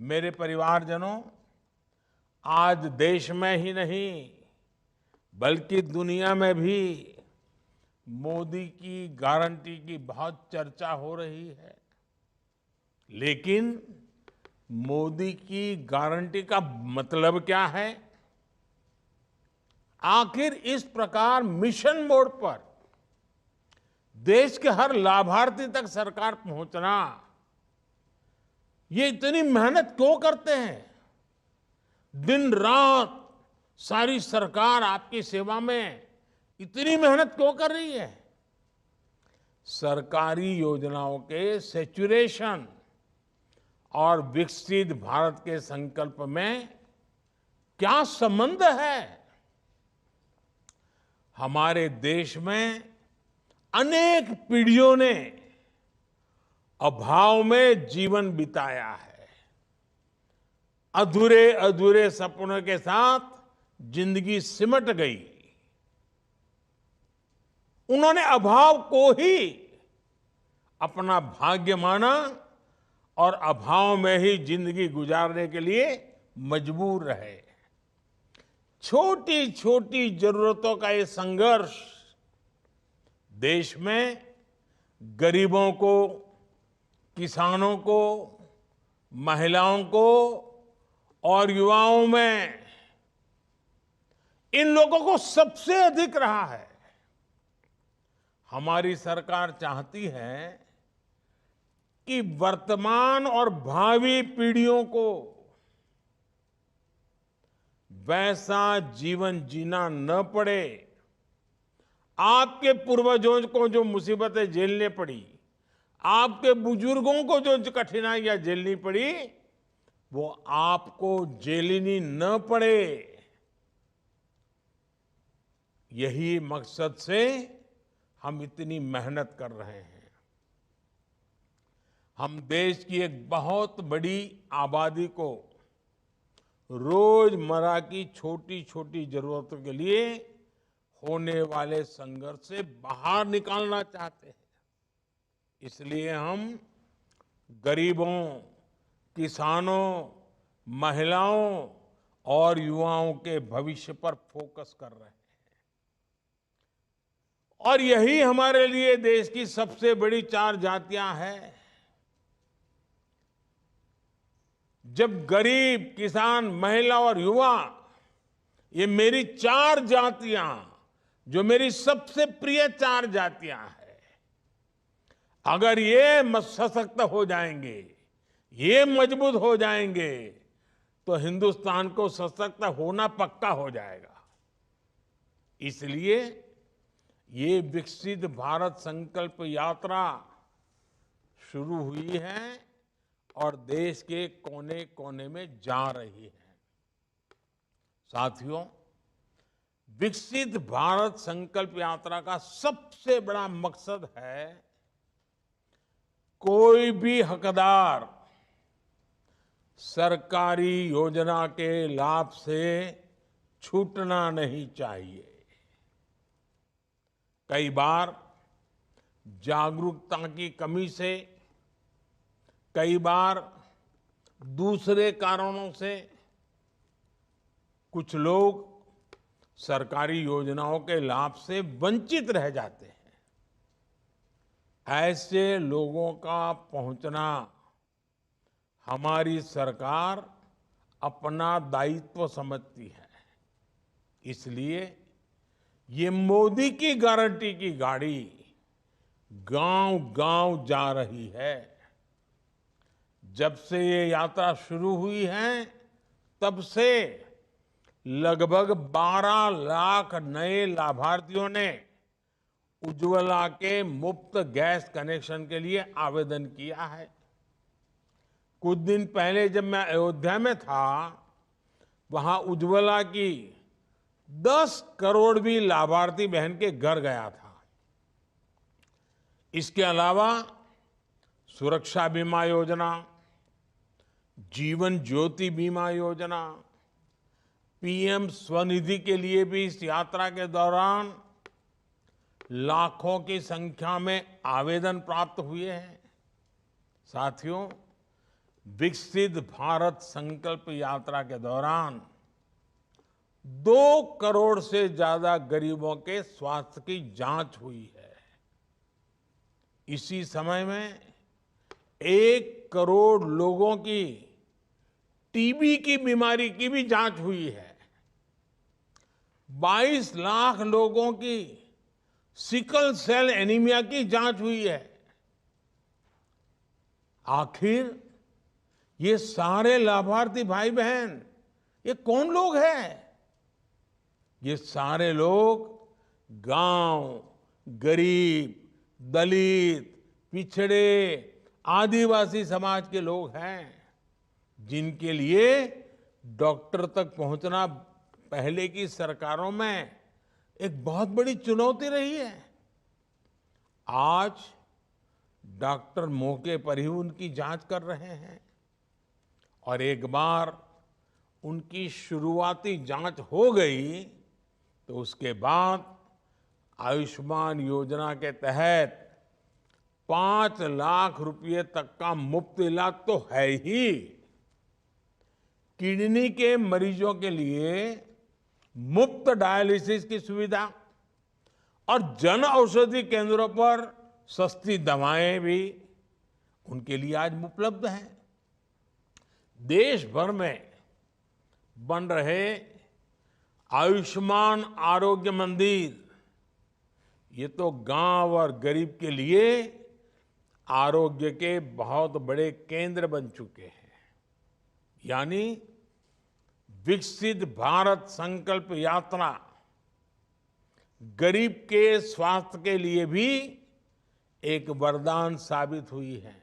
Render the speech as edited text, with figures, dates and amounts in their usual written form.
मेरे परिवारजनों, आज देश में ही नहीं बल्कि दुनिया में भी मोदी की गारंटी की बहुत चर्चा हो रही है। लेकिन मोदी की गारंटी का मतलब क्या है? आखिर इस प्रकार मिशन मोड पर देश के हर लाभार्थी तक सरकार पहुंचना, ये इतनी मेहनत क्यों करते हैं? दिन रात सारी सरकार आपकी सेवा में इतनी मेहनत क्यों कर रही है? सरकारी योजनाओं के सैचुरेशन और विकसित भारत के संकल्प में क्या संबंध है? हमारे देश में अनेक पीढ़ियों ने अभाव में जीवन बिताया है। अधूरे अधूरे सपनों के साथ जिंदगी सिमट गई। उन्होंने अभाव को ही अपना भाग्य माना और अभाव में ही जिंदगी गुजारने के लिए मजबूर रहे। छोटी छोटी जरूरतों का ये संघर्ष देश में गरीबों को, किसानों को, महिलाओं को और युवाओं में, इन लोगों को सबसे अधिक रहा है। हमारी सरकार चाहती है कि वर्तमान और भावी पीढ़ियों को वैसा जीवन जीना न पड़े। आपके पूर्वजों को जो मुसीबतें झेलने पड़ी, आपके बुजुर्गों को जो कठिनाइयां झेलनी पड़ी, वो आपको झेलनी न पड़े। यही मकसद से हम इतनी मेहनत कर रहे हैं। हम देश की एक बहुत बड़ी आबादी को रोजमर्रा की छोटी छोटी जरूरतों के लिए होने वाले संघर्ष से बाहर निकालना चाहते हैं। इसलिए हम गरीबों, किसानों, महिलाओं और युवाओं के भविष्य पर फोकस कर रहे हैं। और यही हमारे लिए देश की सबसे बड़ी चार जातियां हैं। जब गरीब, किसान, महिला और युवा, ये मेरी चार जातियां, जो मेरी सबसे प्रिय चार जातियां हैं, अगर ये सशक्त हो जाएंगे, ये मजबूत हो जाएंगे, तो हिंदुस्तान को सशक्त होना पक्का हो जाएगा। इसलिए ये विकसित भारत संकल्प यात्रा शुरू हुई है और देश के कोने कोने में जा रही है। साथियों, विकसित भारत संकल्प यात्रा का सबसे बड़ा मकसद है कोई भी हकदार सरकारी योजना के लाभ से छूटना नहीं चाहिए। कई बार जागरूकता की कमी से, कई बार दूसरे कारणों से कुछ लोग सरकारी योजनाओं के लाभ से वंचित रह जाते हैं। ऐसे लोगों का पहुंचना हमारी सरकार अपना दायित्व समझती है। इसलिए ये मोदी की गारंटी की गाड़ी गांव-गांव जा रही है। जब से ये यात्रा शुरू हुई है, तब से लगभग 12 लाख नए लाभार्थियों ने उज्ज्वला के मुफ्त गैस कनेक्शन के लिए आवेदन किया है। कुछ दिन पहले जब मैं अयोध्या में था, वहां उज्ज्वला की 10 करोड़वीं लाभार्थी बहन के घर गया था। इसके अलावा सुरक्षा बीमा योजना, जीवन ज्योति बीमा योजना, पीएम स्वनिधि के लिए भी इस यात्रा के दौरान लाखों की संख्या में आवेदन प्राप्त हुए हैं। साथियों, विकसित भारत संकल्प यात्रा के दौरान 2 करोड़ से ज्यादा गरीबों के स्वास्थ्य की जांच हुई है। इसी समय में 1 करोड़ लोगों की टीबी की बीमारी की भी जांच हुई है। 22 लाख लोगों की सिकल सेल एनीमिया की जांच हुई है। आखिर ये सारे लाभार्थी भाई बहन ये कौन लोग हैं? ये सारे लोग गांव, गरीब, दलित, पिछड़े, आदिवासी समाज के लोग हैं, जिनके लिए डॉक्टर तक पहुंचना पहले की सरकारों में एक बहुत बड़ी चुनौती रही है। आज डॉक्टर मौके पर ही उनकी जांच कर रहे हैं और एक बार उनकी शुरुआती जांच हो गई तो उसके बाद आयुष्मान योजना के तहत 5 लाख रुपए तक का मुफ्त इलाज तो है ही। किडनी के मरीजों के लिए मुफ्त डायलिसिस की सुविधा और जन औषधि केंद्रों पर सस्ती दवाएं भी उनके लिए आज उपलब्ध हैं। देश भर में बन रहे आयुष्मान आरोग्य मंदिर ये तो गांव और गरीब के लिए आरोग्य के बहुत बड़े केंद्र बन चुके हैं। यानी विकसित भारत संकल्प यात्रा गरीब के स्वास्थ्य के लिए भी एक वरदान साबित हुई है।